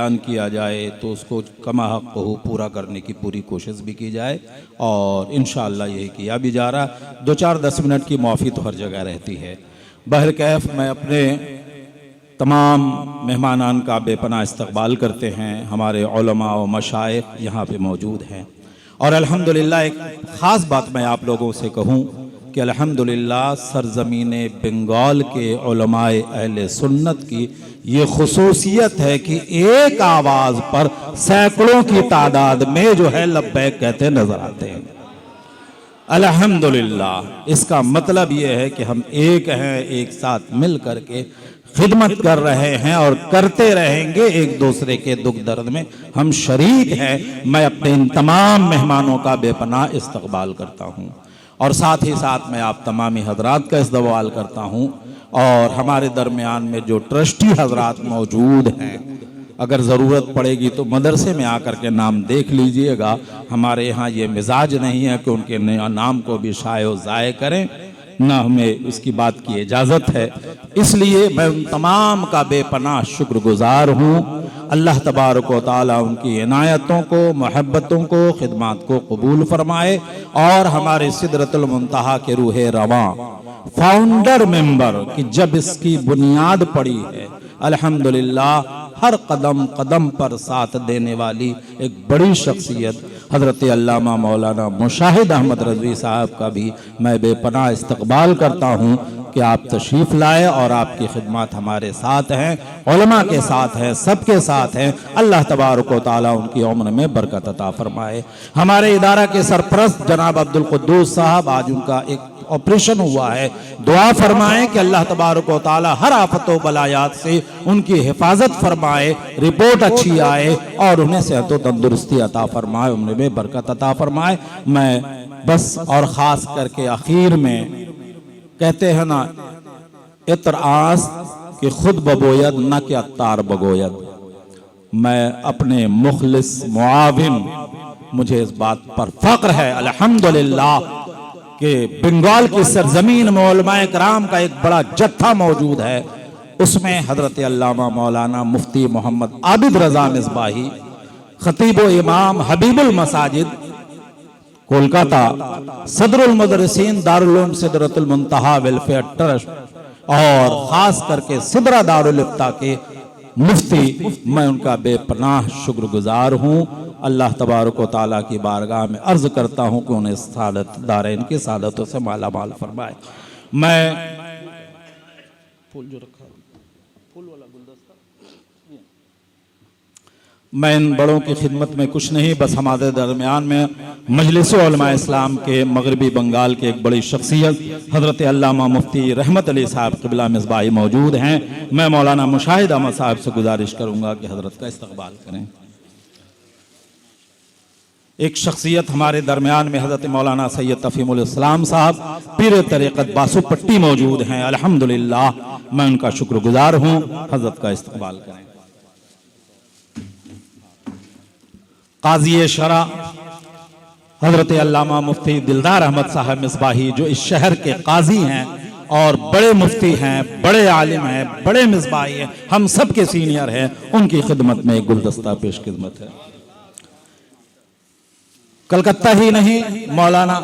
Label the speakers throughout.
Speaker 1: बयान किया जाए तो उसको कमा हक़ हो पूरा करने की पूरी कोशिश भी की जाए, और इंशाअल्लाह यही किया भी जा रहा। 2-4-10 मिनट की माफ़ी तो हर जगह रहती है। बहरकैफ मैं अपने तमाम मेहमानान का बेपनाह इस्तक़बाल करते हैं। हमारे उलमा व मशाइख़ यहाँ पे मौजूद हैं, और अल्हम्दुलिल्लाह एक ख़ास बात मैं आप लोगों से कहूँ कि अल्हम्दुलिल्लाह सरज़मीन बंगाल के उलमाए अहले सुन्नत की ये खुसूसियत है कि एक आवाज़ पर सैकड़ों की तादाद में जो है लब्बैक कहते नज़र आते हैं। अल्हम्दुलिल्लाह, इसका मतलब ये है कि हम एक हैं, एक साथ मिल करके खिदमत कर रहे हैं और करते रहेंगे। एक दूसरे के दुख दर्द में हम शरीक हैं। मैं अपने इन तमाम मेहमानों का बेपनाह इस्तक़बाल करता हूँ, और साथ ही साथ मैं आप तमामी हजरात का इस्तक़बाल करता हूँ। और हमारे दरमियान में जो ट्रस्टी हजरात मौजूद हैं, अगर ज़रूरत पड़ेगी तो मदरसे में आकर के नाम देख लीजिएगा। हमारे यहाँ ये मिजाज नहीं है कि उनके नाम को भी शाये ज़ाये करें, ना हमें इसकी बात की इजाज़त है। इसलिए मैं उन तमाम का बेपनाह शुक्रगुजार हूँ। अल्लाह तबारक व तआला उनकी इनायतों को, मोहब्बतों को, खिदमत को कबूल फरमाए, और हमारे सिदरतुल मुंतहा के रूहे रवां फाउंडर मेंबर की जब इसकी बुनियाद पड़ी है, अल्हम्दुलिल्लाह हर कदम कदम पर साथ देने वाली एक बड़ी शख्सियत हज़रत अल्लामा मौलाना मुशाहिद अहमद रज़वी साहब का भी मैं बेपनाह इस्तक़बाल करता हूँ कि आप तशरीफ़ लाए, और आपकी खिदमत हमारे साथ हैं, उलमा के साथ हैं, सबके साथ हैं। अल्लाह तबारक व तआला उनकी उम्र में बरकत अता फरमाए। हमारे इदारा के सरपरस्त जनाब अब्दुल कुद्दूस साहब, आज उनका एक ऑपरेशन हुआ है, दुआ फरमाएं कि अल्लाह तबारक व तआला हर आफत व बलायात से उनकी हिफाजत फरमाए, रिपोर्ट अच्छी आए, और उन्हें सेहत व तंदुरुस्ती अता फरमाए, उम्र में बरकत अता फरमाए। मैं बस और ख़ास करके आखिर में कहते हैं ना, इत्र आस कि खुद बगोयद न कि अत्तार बगोयद। मैं अपने मुखलिस मुआविन, मुझे इस बात पर फ़ख्र है अल्हम्दुलिल्लाह कि बंगाल की सरजमीन में उलमाए कराम का एक बड़ा जत्था मौजूद है। उसमें हज़रत अल्लामा मौलाना मुफ्ती मोहम्मद आबिद रज़ा मिसबाही, खतीब व इमाम हबीबुल मसाजिद कोलकाता, सदरुल मुदर्रिसीन दारुल उलूम सिदरतुल मुंतहा वेलफेयर ट्रस्ट, और ख़ास करके सिदरा दारुल इफ्ता के मुफ्ती, मैं उनका बेपनाह शुक्रगुजार हूँ। अल्लाह तबारक व तआला की बारगाह में अर्ज़ करता हूँ कि उन्हें सादत दारैन की सादतों से माला माल फरमाए। मैं फूल जो रखा, फूल वाला गुलदस्ता, मैं इन बड़ों की खिदमत में कुछ नहीं, बस हमारे दरमियान में मजलिस उलमा इस्लाम के मगरबी बंगाल के एक बड़ी शख्सियत हज़रत अल्लामा मुफ्ती रहमत अली साहब क़िबला मिसबाही मौजूद हैं। मैं मौलाना मुशाहिद अहमद साहब से गुजारिश करूँगा कि हज़रत का इस्तक़बाल करें। एक शख्सियत हमारे दरमियान में हज़रत मौलाना सैयद तफ़ीमुल इस्लाम साहब पीर तरीक़त बासुपट्टी मौजूद हैं। अल्हम्दुलिल्लाह, मैं उनका शुक्रगुजार हूँ। हज़रत का इस्तक़बाल करें। काज़ी शरा हज़रत अल्लामा मुफ्ती दिलदार अहमद साहब मिसबाही, जो इस शहर के काजी हैं और बड़े मुफ्ती हैं, बड़े आलिम हैं, बड़े मिसबाही हैं, हम सब के सीनियर हैं, उनकी खिदमत में एक गुलदस्ता पेश खिदमत है। कलकत्ता ही नहीं, मौलाना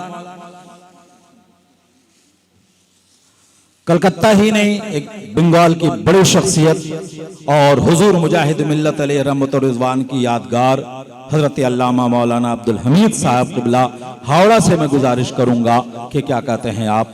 Speaker 1: कलकत्ता ही नहीं, एक बंगाल की बड़ी शख्सियत और हुजूर मुजाहिद मिल्लत अलैहि रहमत व रिज़वान की यादगार हज़रत अल्लामा मौलाना अब्दुल हमीद साहब क़िबला हावड़ा से मैं गुजारिश करूंगा कि क्या कहते हैं आप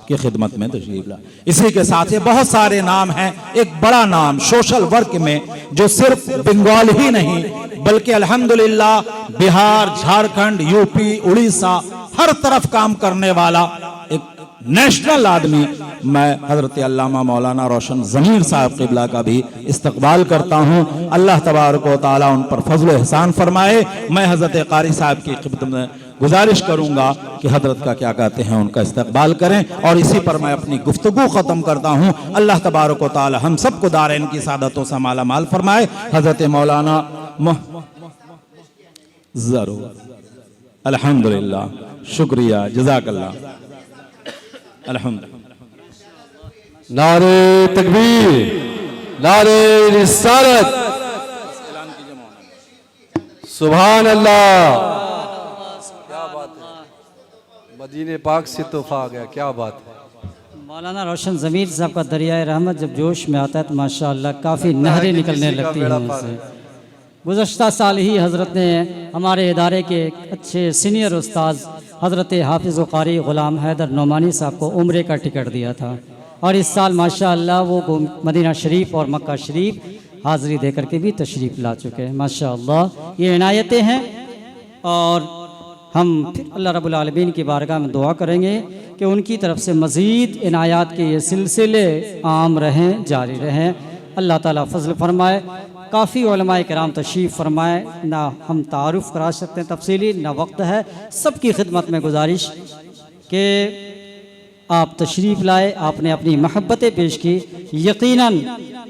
Speaker 1: की खिदमत में तशरीफ ला। इसी के साथ ये बहुत सारे नाम हैं। एक बड़ा नाम सोशल वर्क में जो सिर्फ बंगाल ही नहीं बल्कि अल्हम्दुलिल्लाह बिहार, झारखंड, यूपी, उड़ीसा हर तरफ काम करने वाला एक नेशनल आदमी, मैं हज़रत अल्लामा मौलाना रोशन ज़मीर साहब क़िबला का भी इस्तक़बाल करता हूँ। अल्लाह तबारक व तआला उन पर फज़ल व एहसान फरमाए। मैं हज़रत क़ारी साहब की खिदमत में गुजारिश करूँगा कि हज़रत का क्या कहते हैं उनका इस्तक़बाल करें, और इसी पर मैं अपनी गुफ्तगू ख़त्म करता हूँ। अल्लाह तबारक व तआला हम सबको दारैन की सादतों से माला माल फरमाए। हज़रत मौलाना ज़रूर, अल्हम्दुलिल्लाह, शुक्रिया, जज़ाकल्लाह, अल्हम्दुलिल्लाह। नारे तकबीर, नारे रिसालत,
Speaker 2: सुभान अल्लाह, क्या बात है, मदीने पाक से तोहफा आ गया, क्या बात है।
Speaker 3: मौलाना रोशन ज़मीर साहब का दरियाए रहमत जब जोश में आता है तो माशाअल्लाह काफ़ी नहरें निकलने लगती हैं उससे। गुज़श्ता साल ही हज़रत ने हमारे इदारे के एक अच्छे सीनियर उस्ताद हज़रत हाफिज़ व क़ारी ग़ुलाम हैदर नोमानी साहब को उम्रे का टिकट दिया था, और इस साल माशाअल्लाह वो मदीना शरीफ और मक्का शरीफ हाज़िरी दे करके भी तशरीफ़ ला चुके हैं। माशाअल्लाह ये इनायतें हैं, और हम फिर अल्लाह रब्बुल आलमीन की बारगाह में दुआ करेंगे कि उनकी तरफ से मज़ीद इनायात के ये सिलसिले आम रहें, जारी रहें। अल्लाह ताला फजल फरमाए। काफ़ी उलमाए किराम तशरीफ़ फरमाए, ना हम तारुफ़ करा सकते हैं तफसीली, ना वक्त है। सबकी खिदमत में गुजारिश कि आप तशरीफ़ लाए, आपने अपनी महब्बतें पेश की, यकीनन